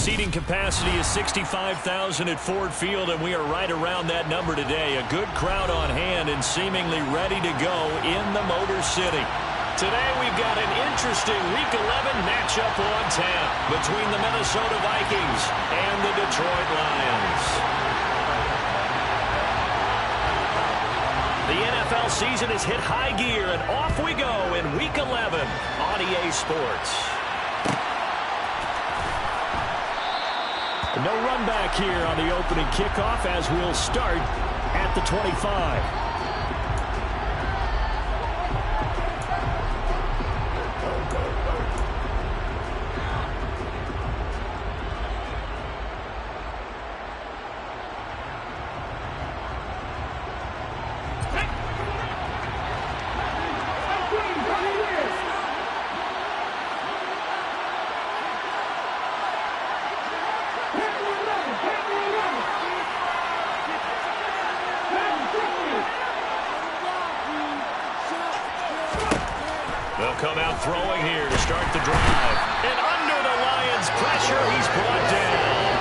Seating capacity is 65,000 at Ford Field, and we are right around that number today. A good crowd on hand and seemingly ready to go in the Motor City. Today we've got an interesting Week 11 matchup on tap between the Minnesota Vikings and the Detroit Lions. The NFL season has hit high gear, and off we go in Week 11 on EA Sports. No run back here on the opening kickoff as we'll start at the 25. They'll come out throwing here to start the drive. And under the Lions' pressure, he's brought down.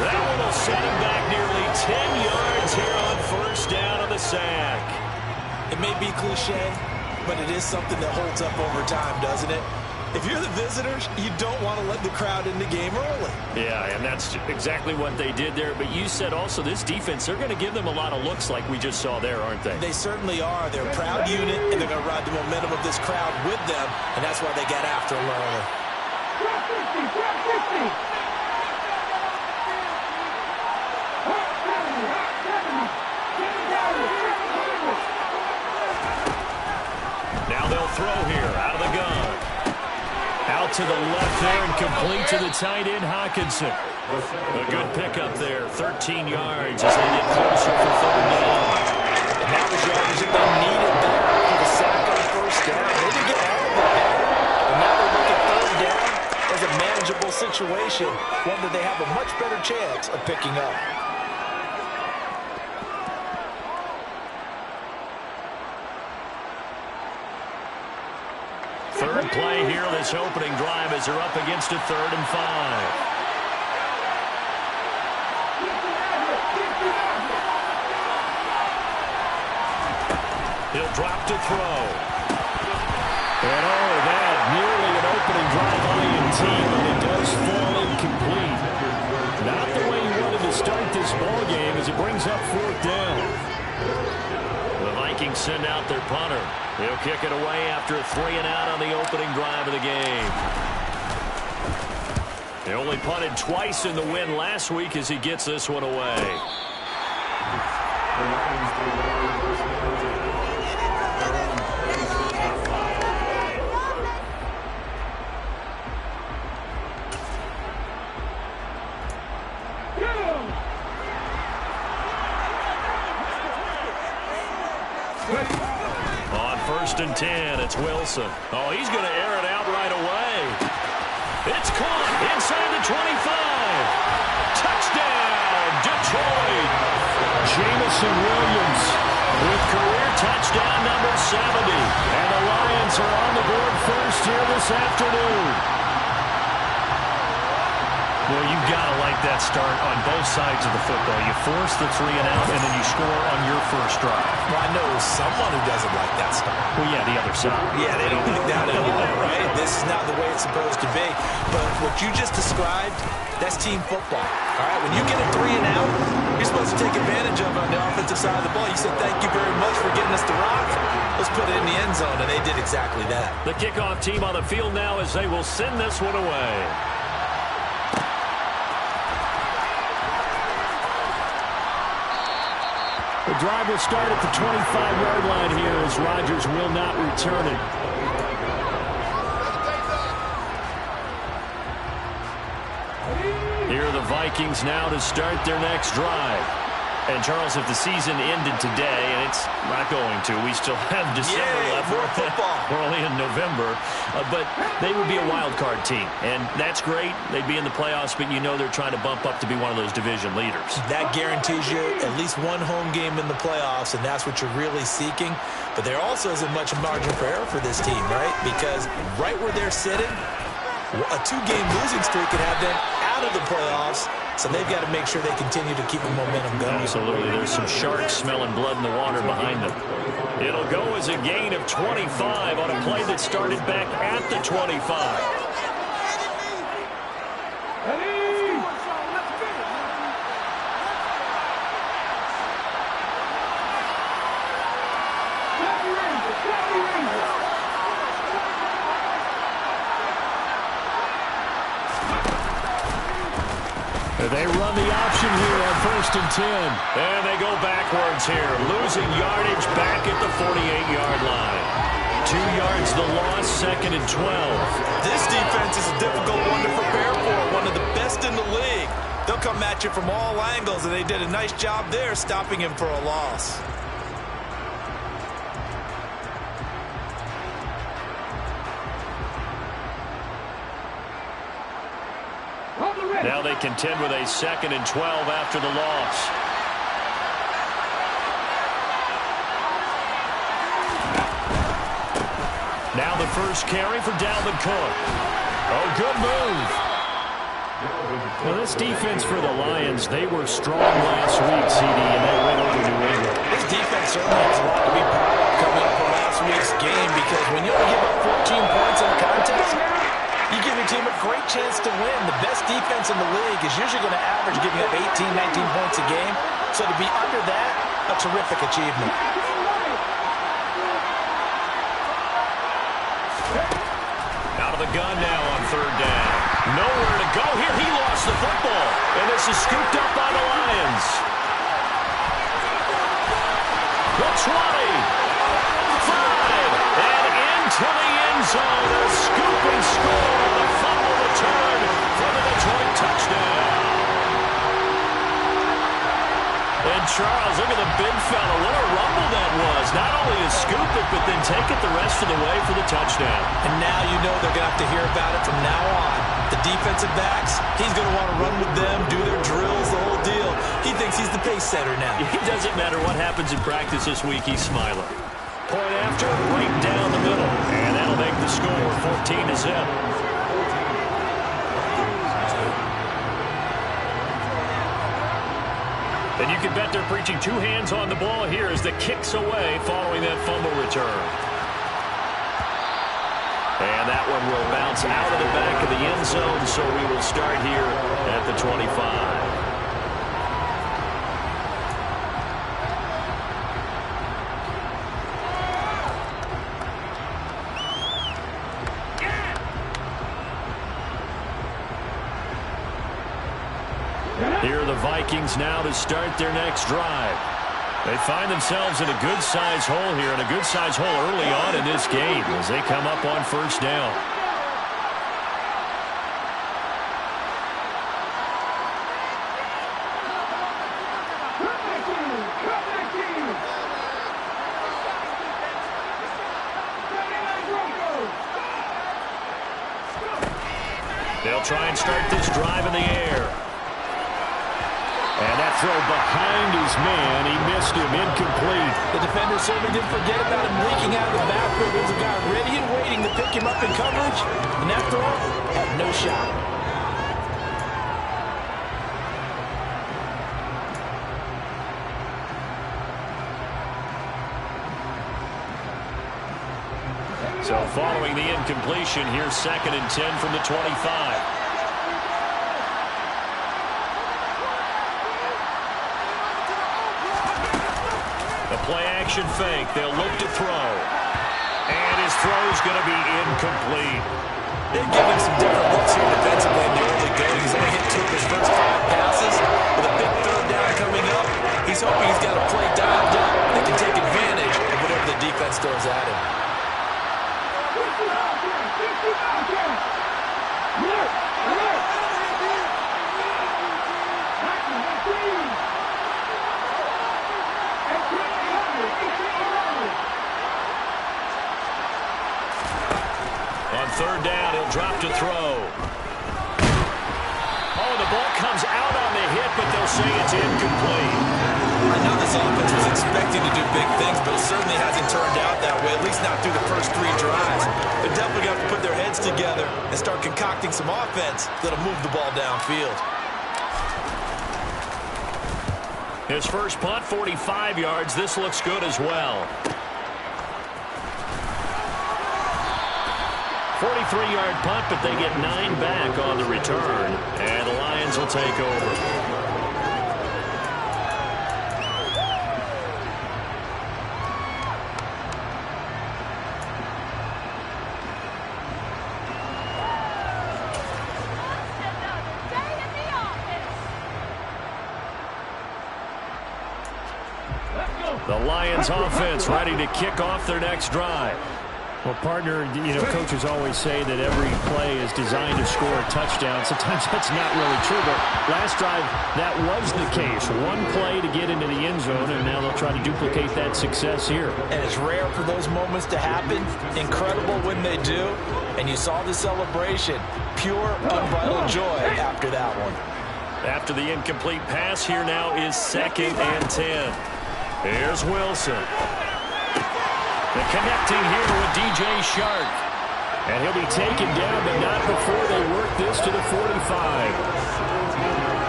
That one will set him back nearly 10 yards here on first down on the sack. It may be cliche, but it is something that holds up over time, doesn't it? If you're the visitors, you don't want to let the crowd in the game early. Yeah, and that's exactly what they did there. But you said also this defense, they're going to give them a lot of looks like we just saw there, aren't they? They certainly are. They're a proud unit, and they're going to ride the momentum of this crowd with them, and that's why they get after them early. Now they'll throw here out of the gun. Out to the left there and complete to the tight end, Hawkinson. A good pickup there, 13 yards as they get closer for third down. And that was yards that they needed there after the sack on first down. They didn't get all of that. And now they look at third down as a manageable situation, one that they have a much better chance of picking up. Third play here, this opening drive as they're up against a 3rd and 5. He'll drop to throw. And oh, that nearly an opening drive INT, but it does fall incomplete. Not the way you wanted to start this ball game as it brings up 4th down. The Vikings send out their punter. He'll kick it away after a 3-and-out on the opening drive of the game. They only punted twice in the win last week as he gets this one away. On 1st and 10, it's Wilson. Oh, he's going to air it out right away. It's caught inside the 25. Touchdown, Detroit. Jamison Williams with career touchdown number 70. And the Lions are on the board first here this afternoon. Well, you've got to like that start on both sides of the football. You force the 3-and-out, and then you score on your first drive. Well, I know someone who doesn't like that start. Well, yeah, the other side. Yeah, they don't like that at all, right? This is not the way it's supposed to be. But what you just described, that's team football. All right, when you get a 3-and-out, you're supposed to take advantage of it on the offensive side of the ball. You said, thank you very much for getting us the rock. Let's put it in the end zone, and they did exactly that. The kickoff team on the field now as they will send this one away. The drive will start at the 25-yard line here as Rodgers will not return it. Here are the Vikings now to start their next drive. And, Charles, if the season ended today, and it's not going to, we still have December left. More football. We're only in November. But they would be a wild card team. And that's great. They'd be in the playoffs, but you know they're trying to bump up to be one of those division leaders. That guarantees you at least one home game in the playoffs, and that's what you're really seeking. But there also isn't much margin for error for this team, right? Because right where they're sitting, a 2-game losing streak could have them out of the playoffs, so they've got to make sure they continue to keep the momentum going. Absolutely. There's some sharks smelling blood in the water behind them. It'll go as a gain of 25 on a play that started back at the 25. They run the option here on 1st and 10. And they go backwards here, losing yardage back at the 48-yard line. 2 yards the loss, 2nd and 12. This defense is a difficult one to prepare for, one of the best in the league. They'll come at you from all angles, and they did a nice job there stopping him for a loss. Now they contend with a 2nd and 12 after the loss. Now the first carry for Dalvin Cook. Oh, good move. Well, this defense for the Lions, they were strong last week, CD, and they went over New England. This defense certainly has a lot to be proud of coming up from last week's game, because when you only give up 14 points in a contest, you give your team a great chance to win. The best defense in the league is usually going to average giving up 18, 19 points a game. So to be under that, a terrific achievement. Out of the gun now on 3rd down. Nowhere to go here. He lost the football. And this is scooped up by the Lions. The 20. 5. And into the end zone. A scooping score on the fumble return for the Detroit touchdown. And Charles, look at the big fella. What a rumble that was. Not only to scoop it, but then take it the rest of the way for the touchdown. And now you know they're going to have to hear about it from now on. The defensive backs, he's going to want to run with them, do their drills, the whole deal. He thinks he's the pace setter now. It doesn't matter what happens in practice this week, he's smiling. Point after, right down the middle. And that'll make the score 14-0. And you can bet they're preaching 2 hands on the ball here as the kick's away following that fumble return. And that one will bounce out of the back of the end zone, so we will start here at the 25. Here are the Vikings now to start their next drive. They find themselves in a good-sized hole here, and a good-sized hole early on in this game as they come up on 1st down. They'll try and start this drive in the air. And that throw behind his man, he missed him, incomplete. The defender certainly didn't forget about him leaking out of the backfield. There's a guy ready and waiting to pick him up in coverage. And that throw had no shot. So following the incompletion, here's 2nd and 10 from the 25. Play-action fake. They'll look to throw. And his throw's going to be incomplete. They've given him some different looks here defensively in the early going. He's only hit 2 of his first 5 passes. With a big 3rd down coming up, he's hoping he's got a play dialed up that can take advantage of whatever the defense throws at him. On 3rd down, he'll drop to throw. Oh, the ball comes out on the hit, but they'll say it's incomplete. I know this offense was expecting to do big things, but it certainly hasn't turned out that way, at least not through the first 3 drives. They're definitely going to have to put their heads together and and start concocting some offense that'll move the ball downfield. His first punt, 45 yards. This looks good as well. 43-yard punt, but they get 9 back on the return. And the Lions will take over. The Lions offense ready to kick off their next drive. Well, partner, coaches always say that every play is designed to score a touchdown. Sometimes that's not really true, but last drive, that was the case. One play to get into the end zone, and now they'll try to duplicate that success here. And it's rare for those moments to happen. Incredible when they do. And you saw the celebration. Pure, unbridled joy after that one. After the incomplete pass, here now is 2nd and 10. Here's Wilson. The connecting here with DJ Shark. And he'll be taken down, but not before they work this to the 45.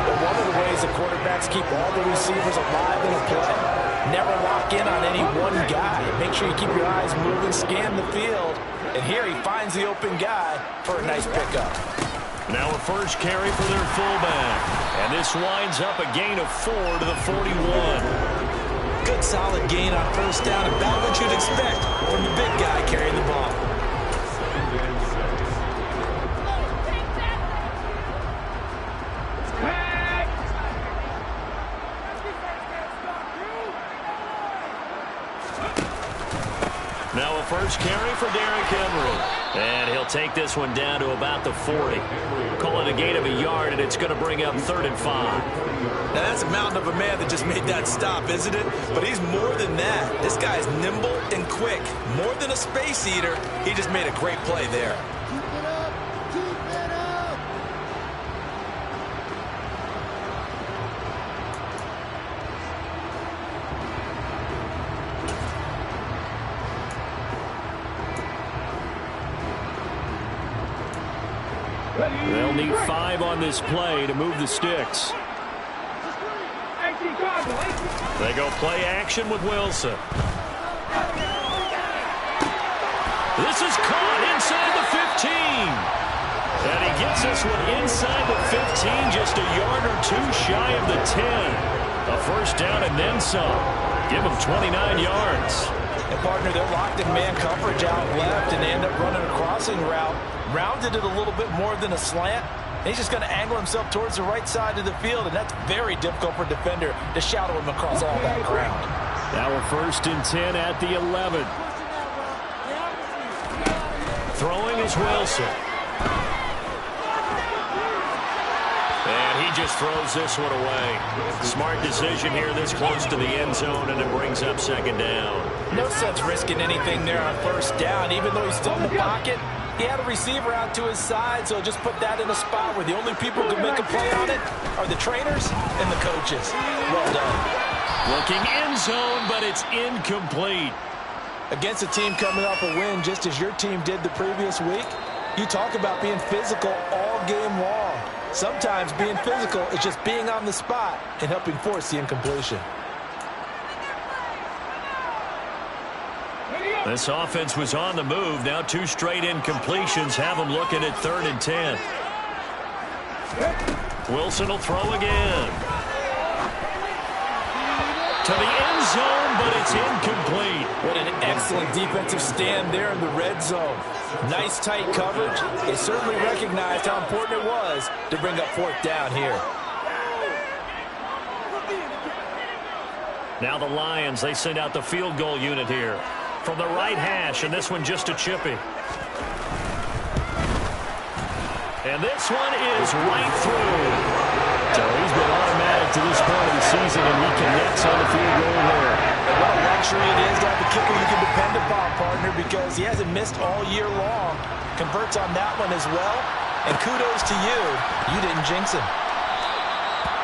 Well, one of the ways the quarterbacks keep all the receivers alive in a play, never lock in on any one guy. Make sure you keep your eyes moving, scan the field. And here he finds the open guy for a nice pickup. Now a first carry for their fullback. And this winds up a gain of 4 to the 41. Good solid gain on first down, about what you'd expect from the big guy carrying the ball. Now a first carry for Derrick Henry. And he'll take this one down to about the 40. Call it a gain of a yard, and it's going to bring up 3rd and 5. Now that's a mountain of a man that just made that stop, isn't it? But he's more than that. This guy's nimble and quick. More than a space eater, he just made a great play there. They'll need 5 on this play to move the sticks. They go play action with Wilson. This is caught inside the 15. And he gets this one inside the 15, just a yard or 2 shy of the 10. A first down and then some. Give him 29 yards. And, partner, they're locked in man coverage out left, and they end up running a crossing route. Rounded it a little bit more than a slant. He's just going to angle himself towards the right side of the field, and that's very difficult for a defender to shadow him across all that ground. Now a 1st and 10 at the 11. Throwing is Wilson. And he just throws this one away. Smart decision here this close to the end zone, and it brings up 2nd down. No sense risking anything there on first down, even though he's still in the pocket. He had a receiver out to his side, so just put that in a spot where the only people who can make a play on it are the trainers and the coaches. Well done. Looking end zone, but it's incomplete. Against a team coming off a win just as your team did the previous week, you talk about being physical all game long. Sometimes being physical is just being on the spot and helping force the incompletion. This offense was on the move. Now 2 straight incompletions have them looking at 3rd and 10. Wilson will throw again. To the end zone, but it's incomplete. What an excellent defensive stand there in the red zone. Nice tight coverage. They certainly recognized how important it was to bring up 4th down here. Now the Lions, they send out the field goal unit here. From the right hash, and this one just a chippy. And this one is right through. So he's been automatic to this point of the season, and he connects on the field goal there. What a luxury it is to have a kicker you can depend upon, partner, because he hasn't missed all year long. Converts on that one as well, and kudos to you. You didn't jinx him.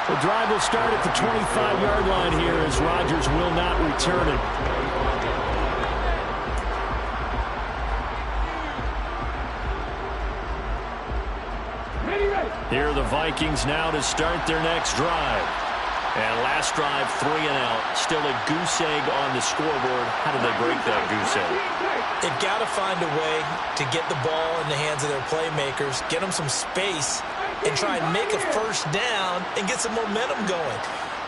The drive will start at the 25-yard line here as Rodgers will not return it. Here are the Vikings now to start their next drive. And last drive, 3 and out. Still a goose egg on the scoreboard. How did they break that goose egg? They've got to find a way to get the ball in the hands of their playmakers, get them some space, and try and make a first down and get some momentum going.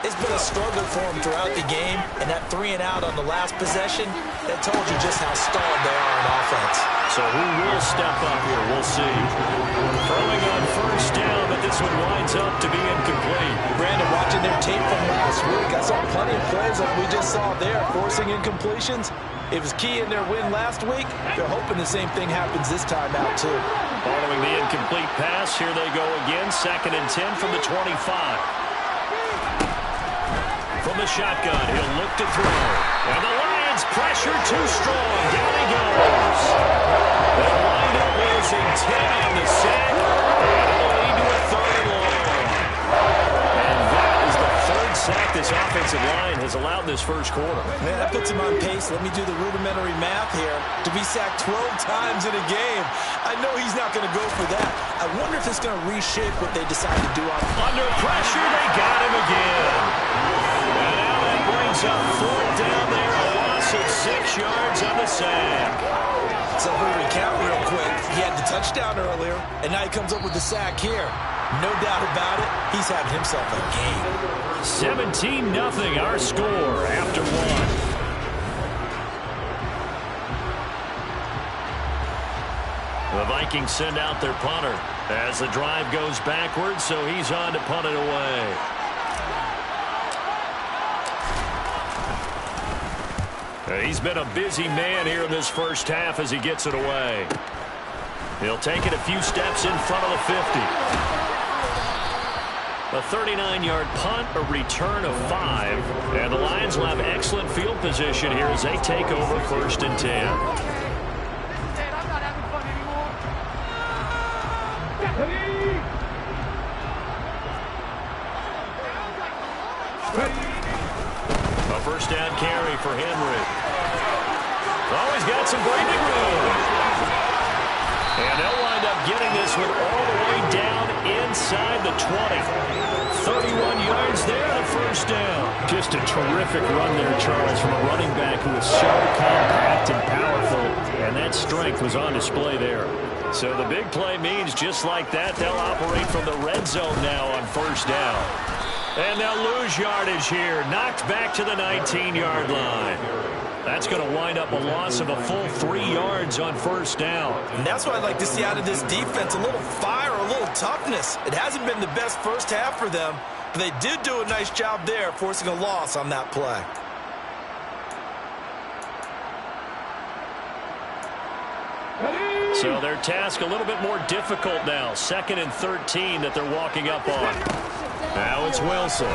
It's been a struggle for them throughout the game, and that 3 and out on the last possession, that told you just how stalled they are on offense. So who will step up here? We'll see. Throwing on first down, but this one winds up to be incomplete. Brandon, watching their tape from last week, I saw plenty of plays like we just saw there, forcing incompletions. It was key in their win last week. They're hoping the same thing happens this time out, too. Following the incomplete pass, here they go again. 2nd and 10 from the 25. From the shotgun, he'll look to throw. And the Lions pressure too strong. Down he goes. They'll wind up losing 10 on the sack. And it'll lead to a 3rd and long. And that is the 3rd sack this offensive line has allowed this first quarter. Man, that puts him on pace. Let me do the rudimentary math here. To be sacked 12 times in a game. I know he's not going to go for that. I wonder if it's going to reshape what they decide to do on. Under pressure, they got him again. And now that brings up 4th down there. A loss of 6 yards on the sack. So if we recount real quick, he had the touchdown earlier, and now he comes up with the sack here. No doubt about it, he's having himself a game. 17-0 our score after 1. The Vikings send out their punter as the drive goes backwards, so he's on to punt it away. He's been a busy man here in this first half as he gets it away. He'll take it a few steps in front of the 50. A 39-yard punt, a return of 5. And the Lions will have excellent field position here as they take over 1st and 10. A first down carry for Henry. Oh, he's got some breathing room. And they'll wind up getting this one all the way down inside the 20. 31 yards there, the first down. Just a terrific run there, Charles, from a running back who is so compact and powerful. And that strength was on display there. So the big play means just like that, they'll operate from the red zone now on first down. And they'll lose yardage here. Knocked back to the 19-yard line. That's going to wind up a loss of a full 3 yards on first down. And that's what I'd like to see out of this defense. A little fire, a little toughness. It hasn't been the best first half for them, but they did do a nice job there, forcing a loss on that play. So their task a little bit more difficult now. 2nd and 13 that they're walking up on. Now it's Wilson.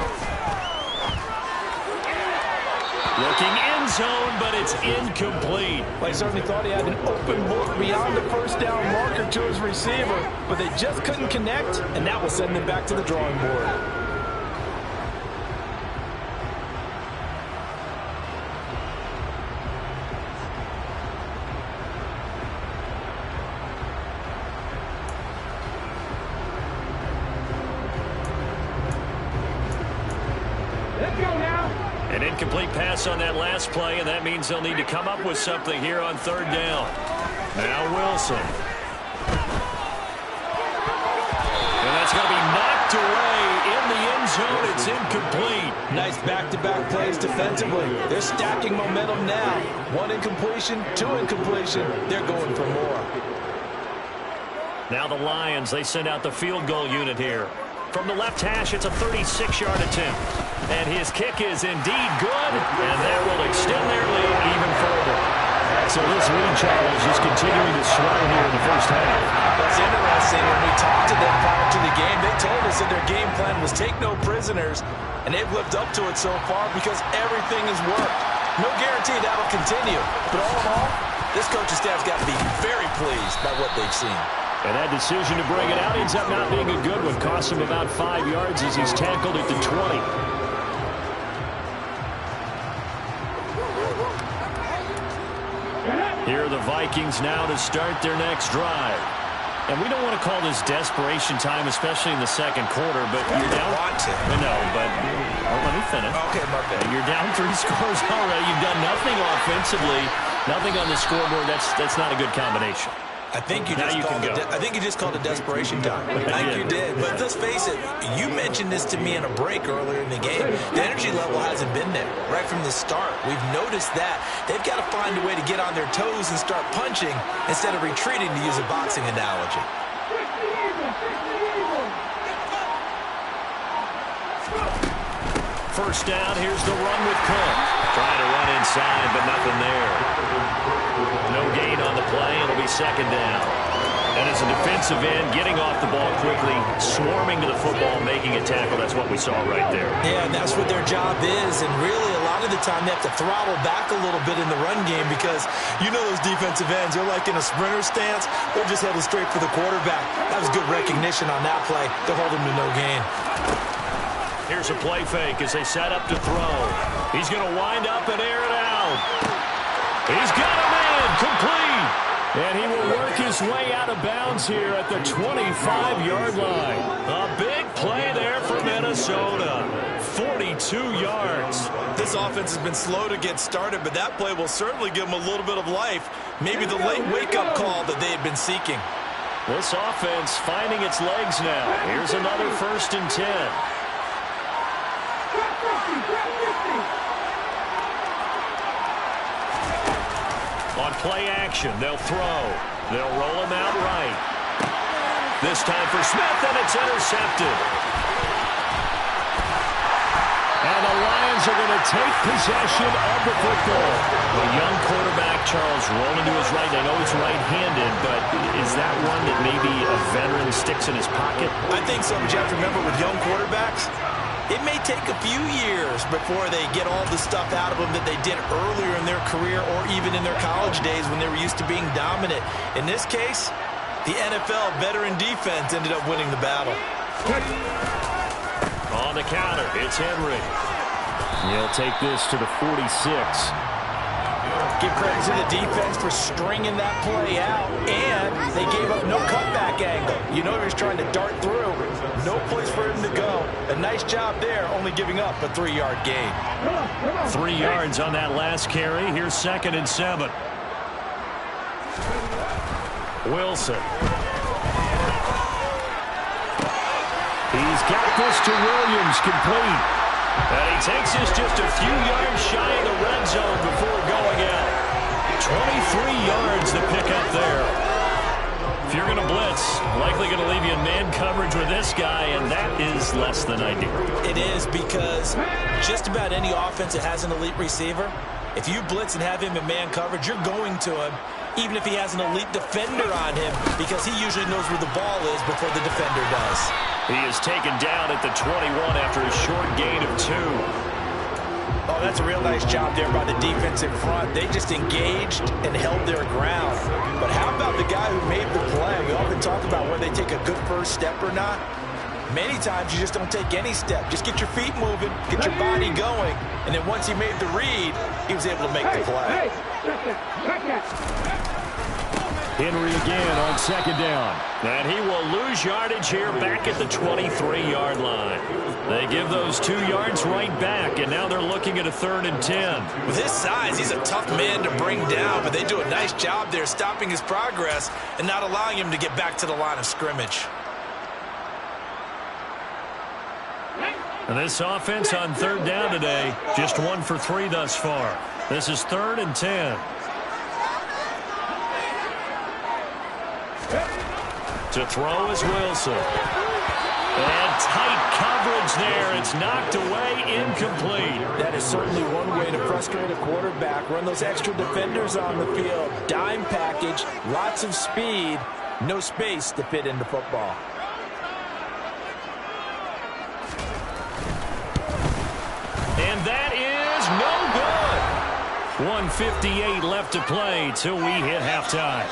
Looking end zone, but it's incomplete. Well, he certainly thought he had an open look beyond the first down marker to his receiver, but they just couldn't connect, and that will send them back to the drawing board. An incomplete pass on that last play, and that means they'll need to come up with something here on 3rd down. Now Wilson. And that's going to be knocked away in the end zone. It's incomplete. Nice back-to-back plays defensively. They're stacking momentum now. 1 incompletion, 2 incompletion. They're going for more. Now the Lions, they send out the field goal unit here. From the left hash, it's a 36-yard attempt. And his kick is indeed good, and that will extend their lead even further. So this lead, Charles, is continuing to swell here in the first half. That's interesting. When we talked to them prior to the game, they told us that their game plan was take no prisoners, and they've lived up to it so far because everything has worked. No guarantee that'll continue. But all in all, this coaching staff's got to be very pleased by what they've seen. And that decision to bring it out ends up not being a good one. Cost him about 5 yards as he's tackled at the 20. Here are the Vikings now to start their next drive. And we don't want to call this desperation time, especially in the second quarter, but you're down. Want to. No, but let me finish. Okay, my bad. You're down 3 scores already. You've done nothing offensively, nothing on the scoreboard. That's not a good combination. I think you just called it desperation time. I think you did. But let's face it, you mentioned this to me in a break earlier in the game. The energy level hasn't been there right from the start. We've noticed that. They've got to find a way to get on their toes and start punching instead of retreating, to use a boxing analogy. First down, here's the run with Cook. Trying to run inside, but nothing there. No gain on the play. It'll be second down. And as a defensive end, getting off the ball quickly, swarming to the football, making a tackle, that's what we saw right there. Yeah, and that's what their job is. And really, a lot of the time, they have to throttle back a little bit in the run game because you know those defensive ends, they're like in a sprinter stance. They're just headed straight for the quarterback. That was good recognition on that play to hold him to no gain. Here's a play fake as they set up to throw. He's going to wind up and air it out. He's got a man complete. And he will work his way out of bounds here at the 25-yard line. A big play there for Minnesota. 42 yards. This offense has been slow to get started, but that play will certainly give them a little bit of life. Maybe the late wake-up call that they had been seeking. This offense finding its legs now. Here's another 1st and 10. On play action, they'll throw. They'll roll him out right. This time for Smith, and it's intercepted. And the Lions are going to take possession of the football. The young quarterback, Charles, rolling to his right. I know he's right-handed, but is that one that maybe a veteran sticks in his pocket? I think so, but you have to remember with young quarterbacks, it may take a few years before they get all the stuff out of them that they did earlier in their career or even in their college days when they were used to being dominant. In this case, the NFL veteran defense ended up winning the battle. On the counter, it's Henry. He'll take this to the 46. Give credit to the defense for stringing that play out, and they gave up no cutback angle. You know he was trying to dart through. No place for him to go. A nice job there, only giving up a 3-yard gain. 3 yards on that last carry. Here's 2nd and 7. Wilson. He's got this to Williams, complete. And he takes this just a few yards shy of the red zone before going out. 23 yards to pick up there. If you're going to blitz, likely going to leave you in man coverage with this guy, and that is less than ideal. It is, because just about any offense that has an elite receiver, if you blitz and have him in man coverage, you're going to him, even if he has an elite defender on him, because he usually knows where the ball is before the defender does. He is taken down at the 21 after a short gain of 2. Oh, that's a real nice job there by the defense in front. They just engaged and held their ground. But how about the guy who made the play? We often talk about whether they take a good first step or not. Many times you just don't take any step. Just get your feet moving, get your body going, and then once he made the read, he was able to make the play. Henry again on 2nd down. And he will lose yardage here back at the 23-yard line. They give those 2 yards right back, and now they're looking at a 3rd and 10. With his size, he's a tough man to bring down, but they do a nice job there stopping his progress and not allowing him to get back to the line of scrimmage. And this offense on 3rd down today, just 1 for 3 thus far. This is 3rd and 10. To throw is Wilson. And tight coverage there. It's knocked away, incomplete. That is certainly one way to frustrate a quarterback. Run those extra defenders on the field. Dime package, lots of speed, no space to fit into football. And that is no good. 1:58 left to play till we hit halftime.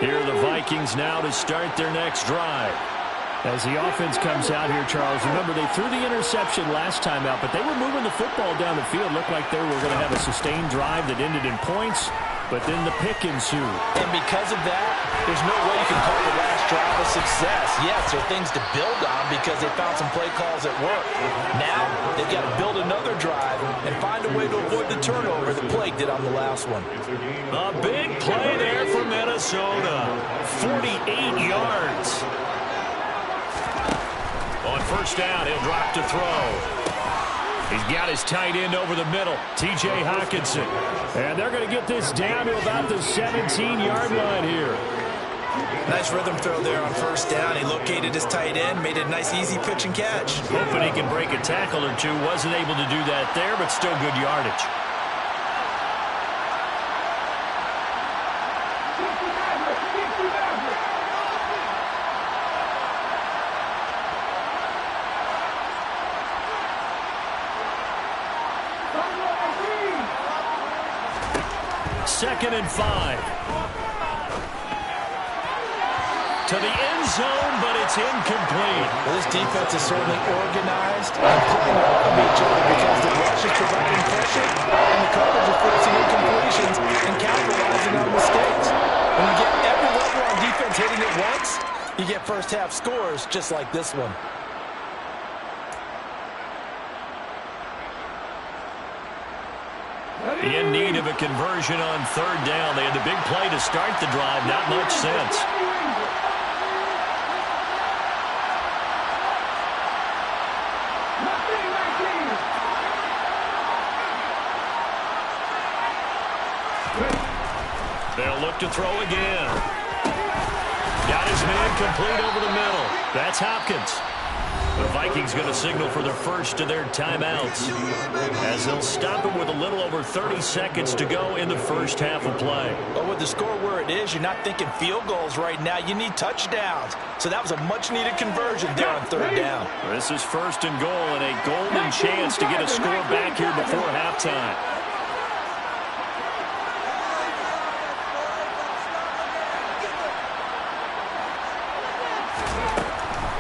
Here are the Vikings now to start their next drive. As the offense comes out here, Charles, remember they threw the interception last time out, but they were moving the football down the field. Looked like they were going to have a sustained drive that ended in points, but then the pick ensued. And because of that, there's no way you can call the last drive a success. Yes, there are things to build on because they found some play calls at work. Now, they've got to build another drive and find a way to avoid the turnover that plagued it on the last one. A big play there for Minnesota. 48 yards. On first down, he'll drop to throw. He's got his tight end over the middle, T.J. Hockenson. And they're going to get this down to about the 17-yard line here. Nice rhythm throw there on first down. He located his tight end, made a nice easy pitch and catch. Hoping he can break a tackle or two. Wasn't able to do that there, but still good yardage. Second and 5. To the end zone, but it's incomplete. Well, this defense is certainly organized and playing off of each other because the rush is providing pressure and the coverage is forcing incompletions and capitalizing on mistakes. When you get every level on defense hitting at once, you get first half scores just like this one. In need of a conversion on third down. They had the big play to start the drive. Not much sense. They'll look to throw again. Got his man complete over the middle. That's Hopkins. The Vikings going to signal for the first of their timeouts as they'll stop it with a little over 30 seconds to go in the first half of play. Well, with the score where it is, you're not thinking field goals right now. You need touchdowns. So that was a much-needed conversion there on third down. This is first and goal and a golden chance to get a score back here before halftime.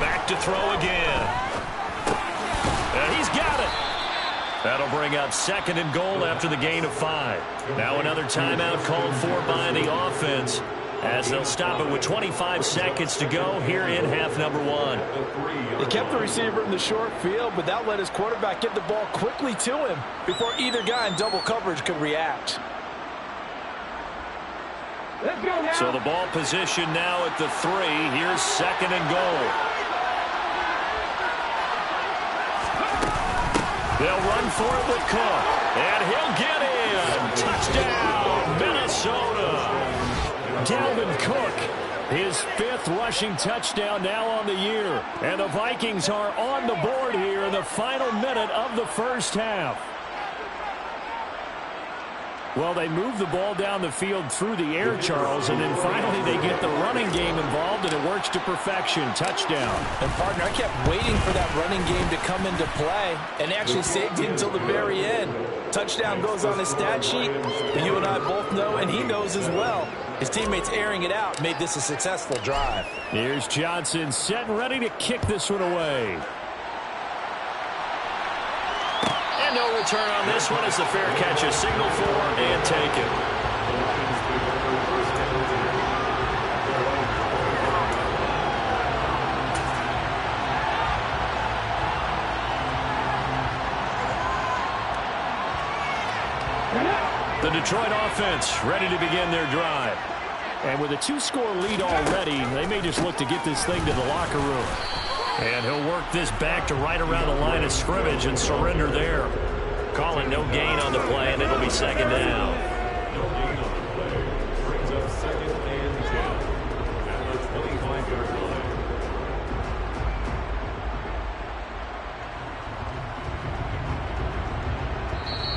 Back to throw again. And he's got it. That'll bring up second and goal after the gain of 5. Now another timeout called for by the offense as they'll stop it with 25 seconds to go here in half number 1. They kept the receiver in the short field, but that let his quarterback get the ball quickly to him before either guy in double coverage could react. So the ball position now at the 3. Here's second and goal. They'll run for it with Cook. And he'll get in. Touchdown, Minnesota. Dalvin Cook, his 5th rushing touchdown now on the year. And the Vikings are on the board here in the final minute of the first half. Well, they move the ball down the field through the air, Charles, and then finally they get the running game involved, and it works to perfection. Touchdown. And, partner, I kept waiting for that running game to come into play and actually saved it until the very end. Touchdown goes on his stat sheet, but you and I both know, and he knows as well, his teammates airing it out made this a successful drive. Here's Johnson set and ready to kick this one away. No return on this one as the fair catch is signaled for and taken. The Detroit offense ready to begin their drive. And with a 2-score lead already, they may just look to get this thing to the locker room. And he'll work this back to right around the line of scrimmage and surrender there. Calling no gain on the play, and it'll be second down.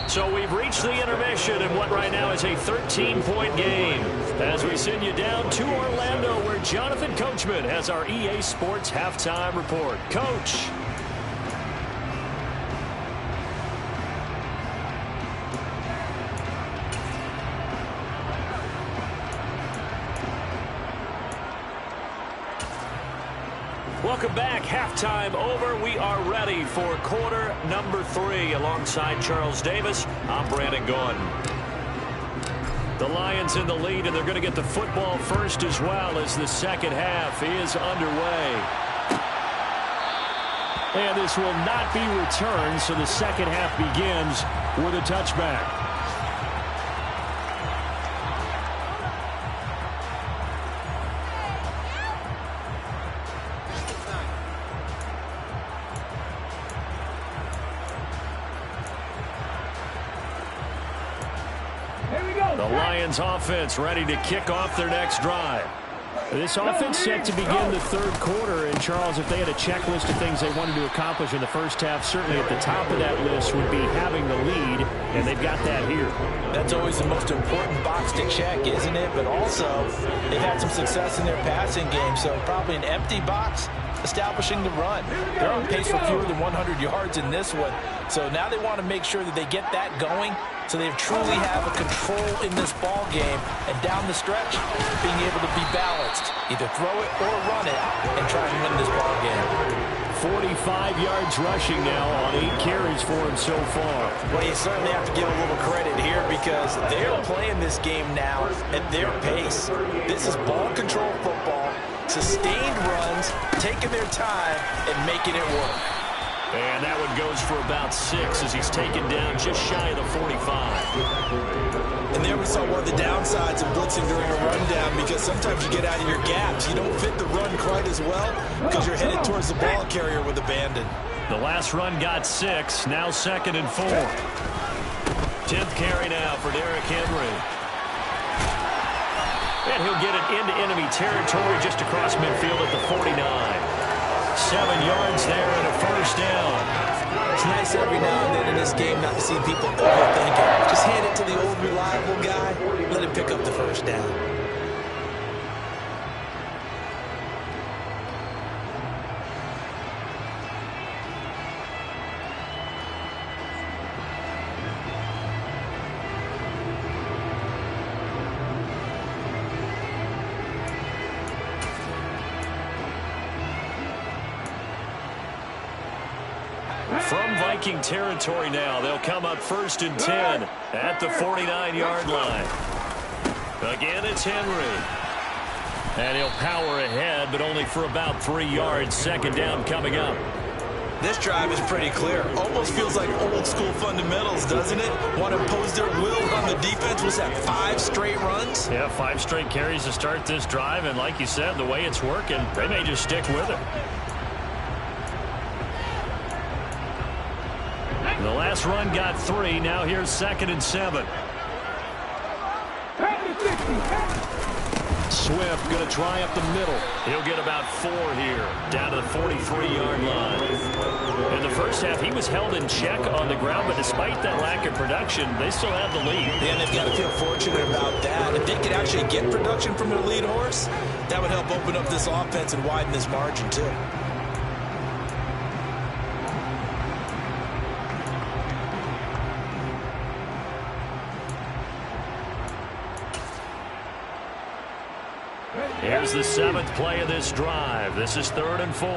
So we've reached the intermission in what right now is a 13-point game. As we send you down to Orlando, where Jonathan Coachman has our EA Sports Halftime Report. Coach. halftime over. We are ready for quarter number 3. Alongside Charles Davis, I'm Brandon Gordon. The Lions in the lead, and they're going to get the football first as well as the second half is underway. And this will not be returned, so the second half begins with a touchback. The Lions offense ready to kick off their next drive. This offense set to begin the third quarter. And, Charles, if they had a checklist of things they wanted to accomplish in the first half, certainly at the top of that list would be having the lead, and they've got that here. That's always the most important box to check, isn't it? But also, they've had some success in their passing game, so probably an empty box establishing the run. They're on pace for fewer than 100 yards in this one. So now they want to make sure that they get that going so they truly have a control in this ball game. And down the stretch, being able to be balanced. Either throw it or run it and try and win this ball game. 45 yards rushing now on 8 carries for him so far. Well, you certainly have to give a little credit here because they're playing this game now at their pace. This is ball control football, sustained runs, taking their time and making it work. And that one goes for about 6 as he's taken down just shy of the 45. And there we saw one of the downsides of blitzing during a rundown because sometimes you get out of your gaps. You don't fit the run quite as well because you're headed towards the ball carrier with abandon. The last run got 6, now 2nd and 4. 10th carry now for Derrick Henry. And he'll get it into enemy territory just across midfield at the 49. 7 yards there and a first down. It's nice every now and then in this game not to see people overthink it. Just hand it to the old reliable guy. Let him pick up the first down. From Viking territory now, they'll come up 1st and 10 at the 49-yard line. Again, it's Henry. And he'll power ahead, but only for about 3 yards. 2nd down coming up. This drive is pretty clear. Almost feels like old school fundamentals, doesn't it? Want to impose their will on the defense. Was that 5 straight runs? Yeah, 5 straight carries to start this drive. And like you said, the way it's working, they may just stick with it. The last run got 3. Now here's 2nd and 7. Swift going to try up the middle. He'll get about 4 here, down to the 43-yard line. In the first half, he was held in check on the ground, but despite that lack of production, they still have the lead. Yeah, and they've got to feel fortunate about that. If they could actually get production from their lead horse, that would help open up this offense and widen this margin, too. Here's the 7th play of this drive. This is 3rd and 4.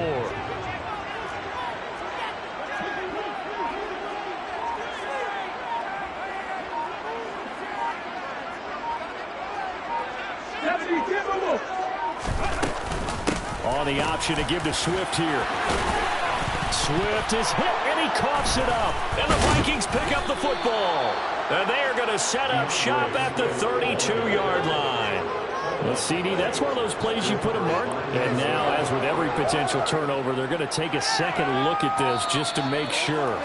On the option to give to Swift here. Swift is hit, and he coughs it up. And the Vikings pick up the football. And they are going to set up shop at the 32-yard line. Well, CD, that's one of those plays you put a mark. And now, as with every potential turnover, they're going to take a second look at this just to make sure.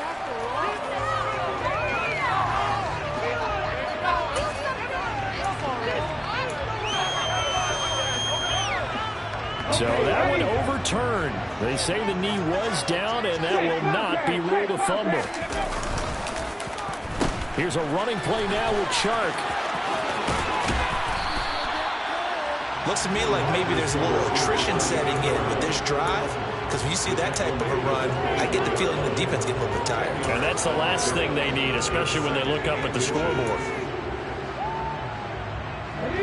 So that one overturned. They say the knee was down, and that will not be ruled a fumble. Here's a running play now with Chark. Looks to me like maybe there's a little attrition setting in with this drive. Because when you see that type of a run, I get the feeling the defense gets a little bit tired. And that's the last thing they need, especially when they look up at the scoreboard.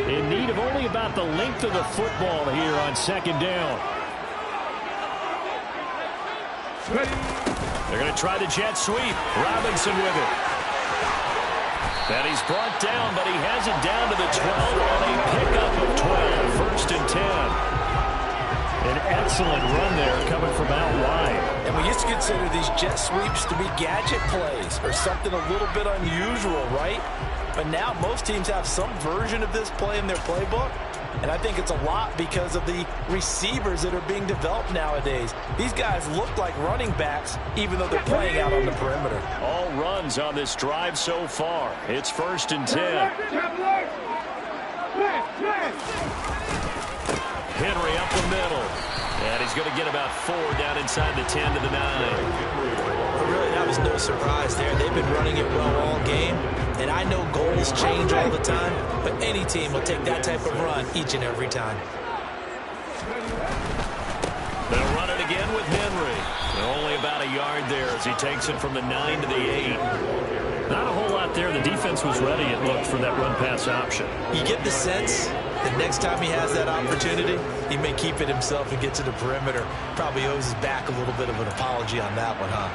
In need of only about the length of the football here on 2nd down. They're going to try the jet sweep. Robinson with it. And he's brought down, but he has it down to the 12 on a pickup of 12. First and 10. An excellent run there coming from out wide. And we used to consider these jet sweeps to be gadget plays or something a little bit unusual, right? But now most teams have some version of this play in their playbook. And I think it's a lot because of the receivers that are being developed nowadays. These guys look like running backs, even though they're playing out on the perimeter. All runs on this drive so far. It's first and 10. Henry up the middle. And he's going to get about 4 down inside the 10 to the 9. But really, that was no surprise there. They've been running it well all game. And I know goals change all the time, but any team will take that type of run each and every time. They'll run it again with Henry. Only about a yard there as he takes it from the 9 to the 8. Not a whole lot there. The defense was ready, it looked, for that run-pass option. You get the sense that next time he has that opportunity, he may keep it himself and get to the perimeter. Probably owes his back a little bit of an apology on that one, huh?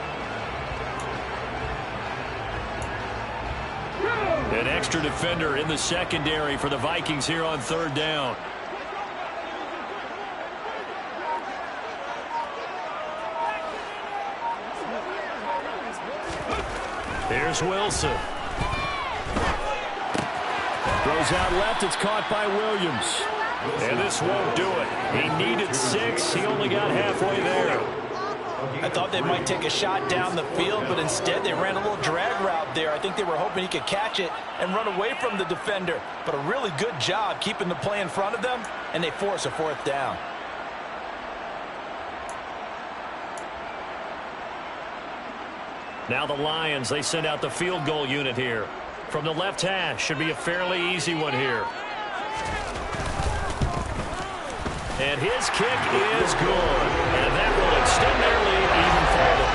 An extra defender in the secondary for the Vikings here on third down. Here's Wilson. Throws out left. It's caught by Williams. And this won't do it. He needed 6. He only got halfway there. I thought they might take a shot down the field, but instead they ran a little drag route there. I think they were hoping he could catch it and run away from the defender. But a really good job keeping the play in front of them, and they force a 4th down. Now the Lions, they send out the field goal unit here. From the left hash, should be a fairly easy one here. And his kick is good. And that will extend their lead even further.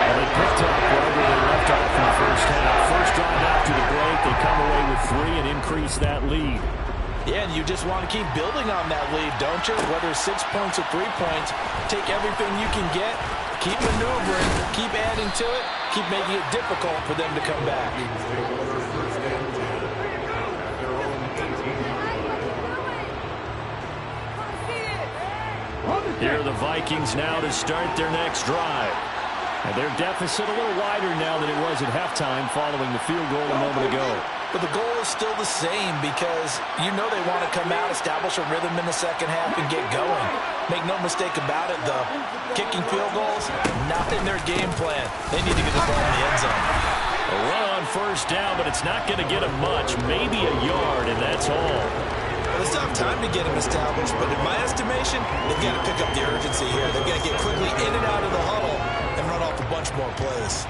And they picked up right where they left off in the first half. First drive after the break, they come away with 3 and increase that lead. Yeah, and you just want to keep building on that lead, don't you? Whether it's 6 points or 3 points, take everything you can get, keep maneuvering, keep adding to it, keep making it difficult for them to come back. Here are the Vikings now to start their next drive. And their deficit a little wider now than it was at halftime following the field goal a moment ago. But the goal is still the same because you know they want to come out, establish a rhythm in the second half, and get going. Make no mistake about it, though. Kicking field goals, not in their game plan. They need to get the ball in the end zone. A run on first down, but it's not going to get them much. Maybe a yard, and that's all. Well, they still have time to get him established, but in my estimation, they've got to pick up the urgency here. They've got to get quickly in and out of the huddle and run off a bunch more plays.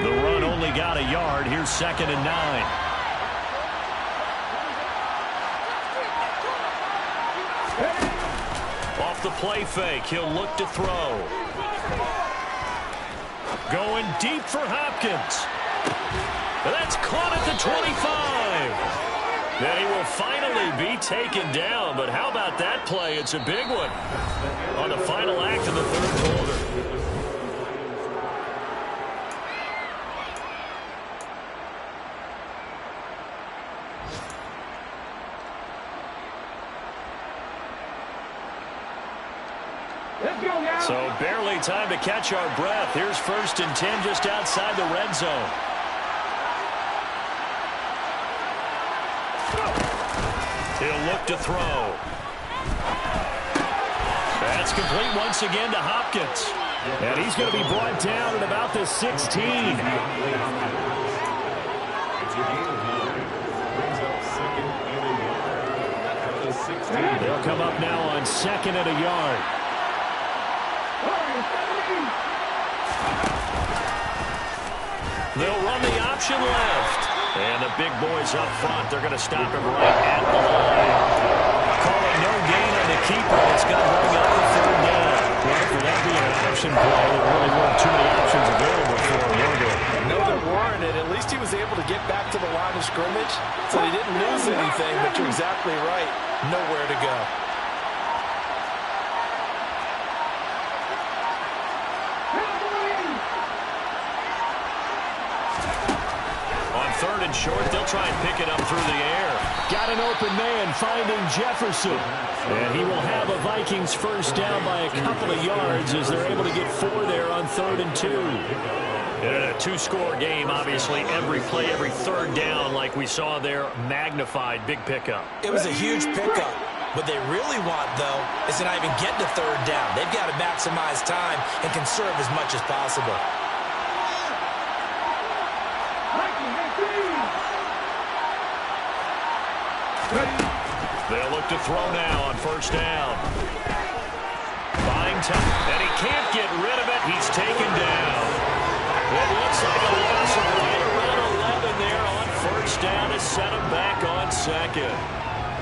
The run only got a yard. Here's 2nd and 9. Off the play fake, he'll look to throw. Going deep for Hopkins. That's caught at the 25. Then he will finally be taken down. But how about that play? It's a big one on the final act of the third quarter. So barely time to catch our breath. Here's 1st and 10 just outside the red zone. He'll look to throw. That's complete once again to Hopkins. And he's going to be brought down at about the 16. They'll come up now on 2nd and a yard. They'll run the option left. And the big boys up front, they're going to stop him right at the line. Calling no gain on the keeper. It's going to bring up the 3rd down. Well, for that being an option play, there really weren't too many options available for him, were there? No, there weren't. it. At least he was able to get back to the line of scrimmage, so he didn't lose anything, but you're exactly right. Nowhere to go. On third and short, they'll try and pick it up through the air. Got an open man finding Jefferson. And he will have a Vikings first down by a couple of yards as they're able to get 4 there on 3rd and 2. In a 2-score game, obviously, every play, every third down, like we saw there, magnified. Big pickup. It was a huge pickup. What they really want, though, is to not even get to 3rd down. They've got to maximize time and conserve as much as possible. They'll look to throw now on first down. Buying time, and he can't get rid of it. He's taken down. It looks like a loss of right around 11 there on first down to set him back on second.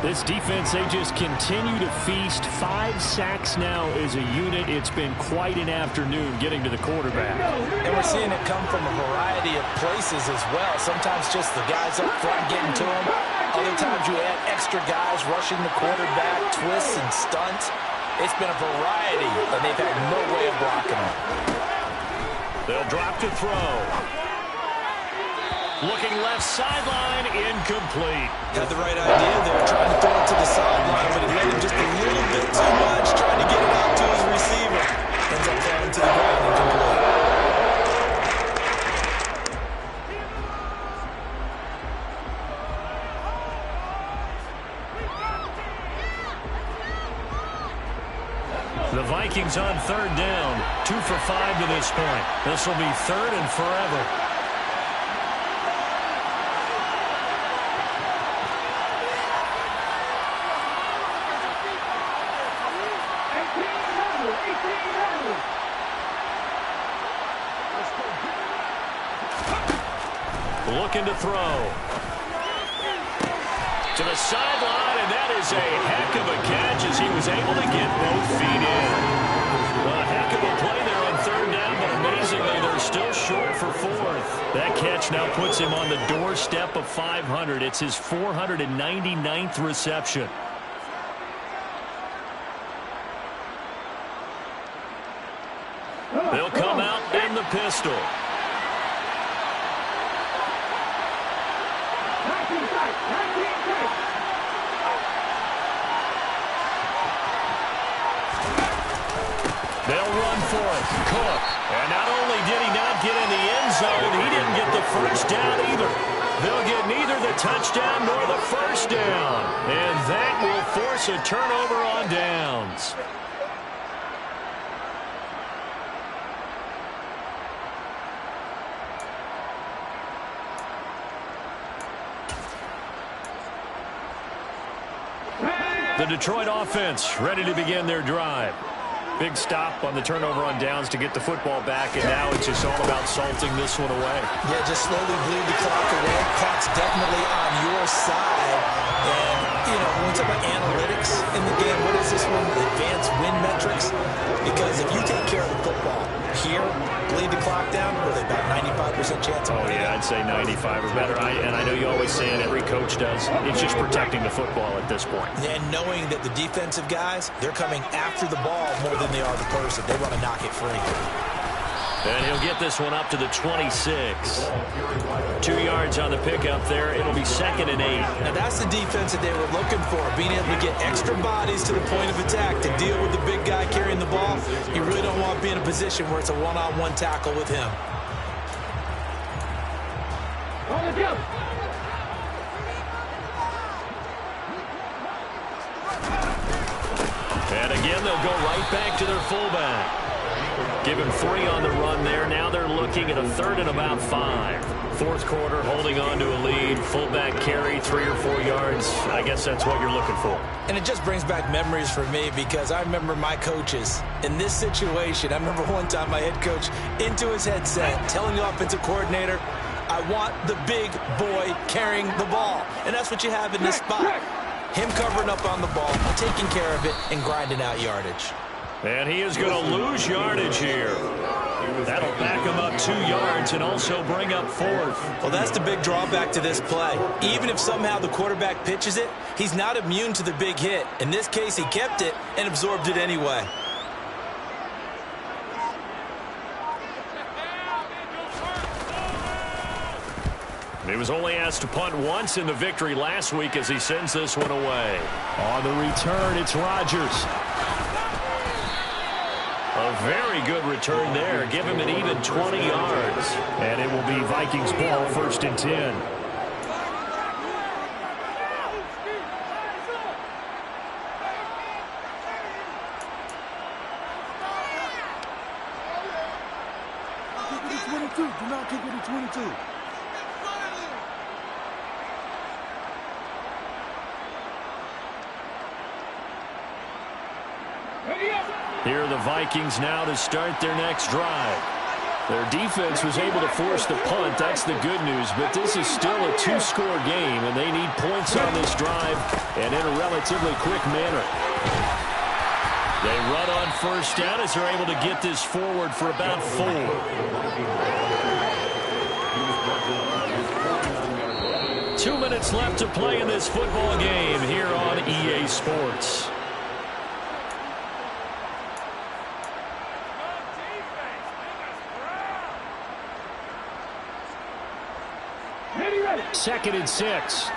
This defense, they just continue to feast. 5 sacks now as a unit. It's been quite an afternoon getting to the quarterback. And we're seeing it come from a variety of places as well. Sometimes just the guys up front getting to him. Other times you add extra guys rushing the quarterback, twists and stunts. It's been a variety, and they've had no way of blocking him. They'll drop to throw. Looking left sideline, incomplete. Got the right idea there, trying to throw it to the sideline, but he let him just a little bit too much, trying to get it out to his receiver. Ends up falling to the ground, incomplete. The Vikings on 3rd down, 2 for 5 to this point. This will be 3rd and forever. Looking to throw. To the sideline, and that is a heck of a catch as he was able to get both feet in. A heck of a play there on 3rd down, but amazingly, they're still short for 4th. That catch now puts him on the doorstep of 500. It's his 499th reception. They'll come out in the pistol. They'll run for it. Cook. And not only did he not get in the end zone, he didn't get the first down either. They'll get neither the touchdown nor the first down. And that will force a turnover on downs. The Detroit offense ready to begin their drive. Big stop on the turnover on downs to get the football back, and now it's just all about salting this one away. Yeah, just slowly bleed the clock away. Clock's definitely on your side. And, you know, when we talk about analytics in the game, what is this one? Advanced win metrics? Because if you take care of the football here, bleed the clock down, what are they, about 95% chance of winning? Oh, yeah, I'd say 95 or better. And I know you always say it, every coach does. It's just protecting the football at this point. And knowing that the defensive guys, they're coming after the ball more than they are the person. They want to knock it free. And he'll get this one up to the 26. 2 yards on the pickup there. It'll be 2nd and 8. Now, that's the defense that they were looking for, being able to get extra bodies to the point of attack to deal with the big guy carrying the ball. You really don't want to be in a position where it's a one-on-one tackle with him. And again, they'll go right back to their fullback. Give him 3 on the run there. Now they're looking at a 3rd and about 5. 4th quarter, holding on to a lead. Fullback carry, 3 or 4 yards. I guess that's what you're looking for. And it just brings back memories for me because I remember my coaches in this situation. I remember one time my head coach into his headset telling the offensive coordinator, I want the big boy carrying the ball. And that's what you have in this spot. Him covering up on the ball, taking care of it, and grinding out yardage. And he is going to lose yardage here. That'll back him up 2 yards and also bring up 4th. Well, that's the big drawback to this play. Even if somehow the quarterback pitches it, he's not immune to the big hit. In this case, he kept it and absorbed it anyway. He was only asked to punt once in the victory last week as he sends this one away. On the return, it's Rodgers. A very good return there. Give him an even 20 yards. And it will be Vikings ball, 1st and 10. Do not kick it at 22. Here are the Vikings now to start their next drive. Their defense was able to force the punt. That's the good news. But this is still a 2-score game, and they need points on this drive and in a relatively quick manner. They run on 1st down as they're able to get this forward for about 4. 2 minutes left to play in this football game here on EA Sports. Second and 6.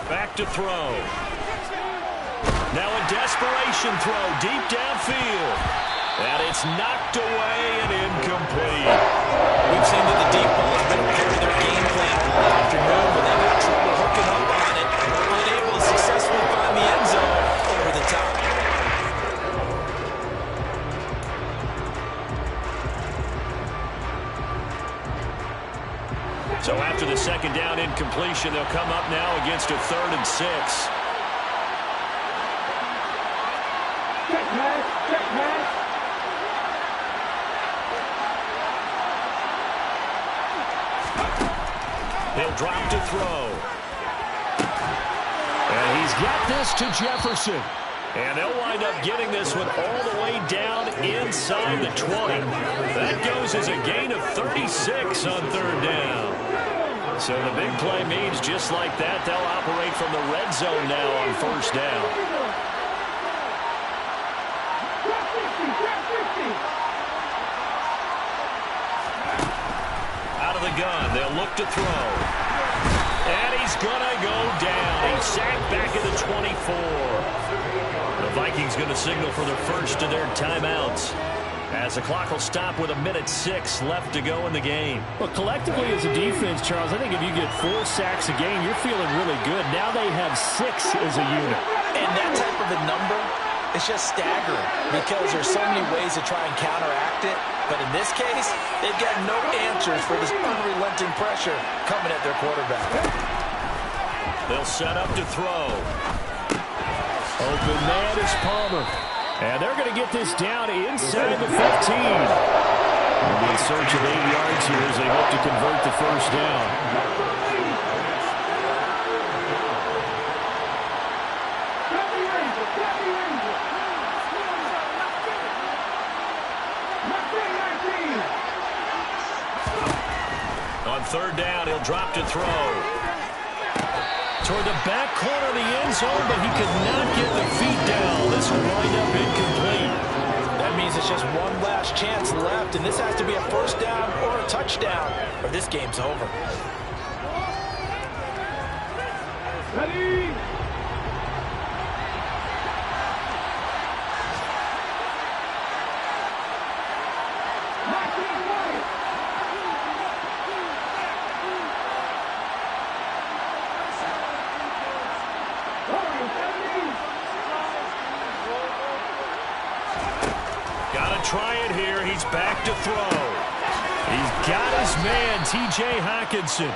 Back to throw. Now a desperation throw deep downfield. And it's knocked away and incomplete. We've seen that the deep ball has been a part of their game plan all afternoon, but they've had trouble hooking up on it. Unable to successfully find the end zone over the top. So after the 2nd down incompletion, they'll come up now against a 3rd and 6. Check pass, check pass. He'll drop to throw. And he's got this to Jefferson. And they'll wind up getting this one all the way down inside the 20. That goes as a gain of 36 on 3rd down. So the big play means just like that, they'll operate from the red zone now on 1st down. Out of the gun, they'll look to throw. And he's going to go down. He's sacked back at the 24. The Vikings going to signal for their first of their timeouts, as the clock will stop with 1:06 left to go in the game. Well, collectively as a defense, Charles, I think if you get 4 sacks a game, you're feeling really good. Now they have 6 as a unit. And that type of a number, it's just staggering because there's so many ways to try and counteract it. But in this case, they've got no answers for this unrelenting pressure coming at their quarterback. They'll set up to throw. Open man is Palmer. And they're going to get this down inside the 15. They'll be in search of 8 yards here as they hope to convert the 1st down. On 3rd down, he'll drop to throw. Toward the back corner of the end zone, but he could not get the feet down. This will wind up incomplete. That means it's just one last chance left, and this has to be a 1st down or a touchdown, or this game's over. Ready? Got to try it here. He's back to throw. He's got his man, T.J. Hockenson.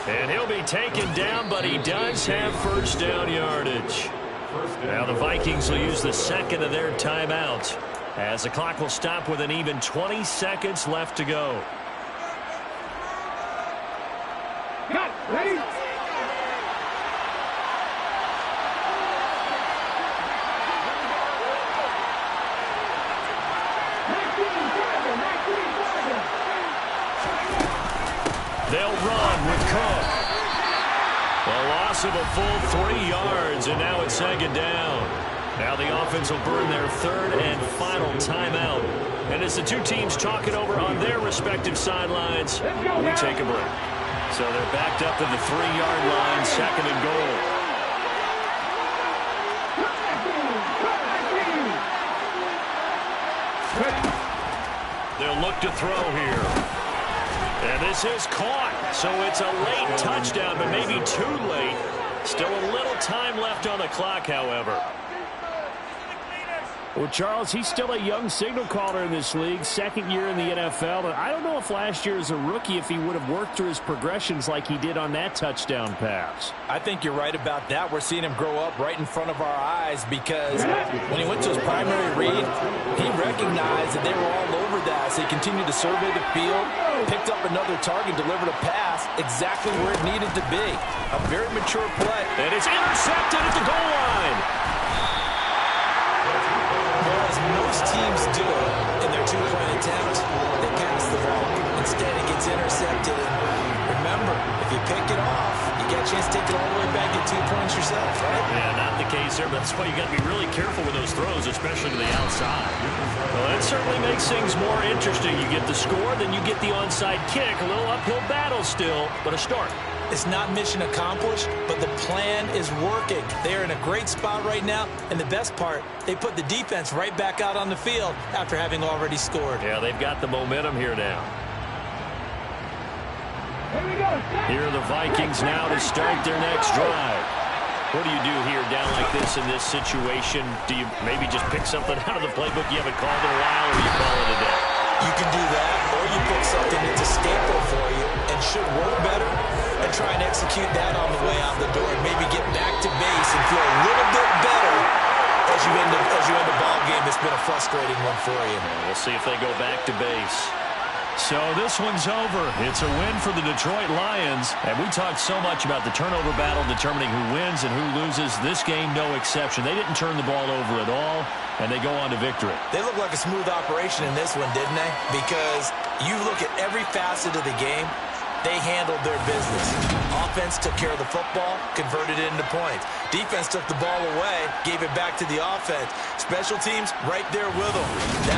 And he'll be taken down, but he does have first down yardage. Now the Vikings will use the second of their timeouts, as the clock will stop with an even 20 seconds left to go. Cut. Ready? They'll run with Cook. A loss of a full 3 yards, and now it's second down. Now the offense will burn their third and final timeout. And as the two teams talk it over on their respective sidelines, we take a break. So they're backed up to the 3-yard line, second and goal. They'll look to throw here. And this is caught, so it's a late touchdown, but maybe too late. Still a little time left on the clock, however. Well, Charles, he's still a young signal caller in this league, second year in the NFL. And I don't know if last year as a rookie, if he would have worked through his progressions like he did on that touchdown pass. I think you're right about that. We're seeing him grow up right in front of our eyes, because when he went to his primary read, he recognized that they were all over that. So he continued to survey the field, picked up another target, delivered a pass exactly where it needed to be. A very mature play. And it's intercepted at the goal line. As most teams do in their two-point attempt, they pass the ball. Instead, it gets intercepted. And remember, if you pick it off, you get a chance to take it all the way back at 2 points yourself, right? Yeah, not the case there, but that's why you got to be really careful with those throws, especially to the outside. Well, that certainly makes things more interesting. You get the score, then you get the onside kick. A little uphill battle still, but a start. It's not mission accomplished, but the plan is working. They're in a great spot right now, and the best part, they put the defense right back out on the field after having already scored. Yeah, they've got the momentum here now. Here are the Vikings now to start their next drive. What do you do here down like this in this situation? Do you maybe just pick something out of the playbook you haven't called in a while, or you call it a day? You can do that, or you pick something that's a staple for you and should work better, and try and execute that on the way out the door, and maybe get back to base and feel a little bit better as you end a ball game that's been a frustrating one for you. We'll see if they go back to base. So this one's over. It's a win for the Detroit Lions. And we talked so much about the turnover battle determining who wins and who loses. This game, no exception. They didn't turn the ball over at all, and they go on to victory. They look like a smooth operation in this one, didn't they? Because you look at every facet of the game, they handled their business. Offense took care of the football, converted it into points. Defense took the ball away, gave it back to the offense. Special teams right there with them. That's